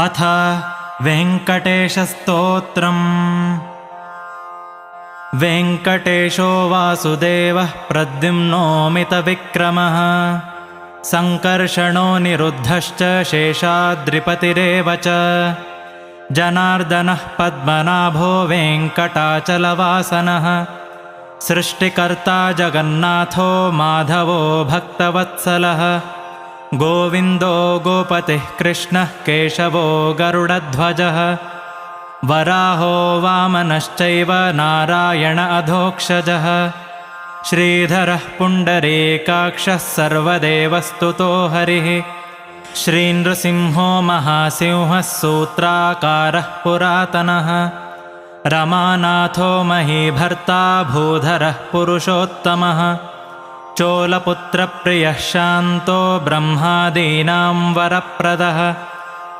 अथ वेङ्कटेशस्तोत्रम्। वेङ्कटेशो वासुदेवः प्रद्युम्नोऽमितविक्रमः सङ्कर्षणो निरुद्धश्च शेषाद्रिपतिरेव च जनार्दनः पद्मनाभो वेङ्कटाचलवासनः सृष्टिकर्ता जगन्नाथो माधवो भक्तवत्सलः गोविन्दो गोपतिः कृष्णः केशवो गरुडध्वजः वराहो वामनश्चैव नारायण अधोक्षजः श्रीधरः पुण्डरीकाक्षः सर्वदेवस्तुतो हरिः श्रीनृसिंहो महासिंहः सूत्राकारः पुरातनः रमानाथो महीभर्ता भूधरः पुरुषोत्तमः चोलपुत्रप्रियः शान्तो ब्रह्मादीनां वरप्रदः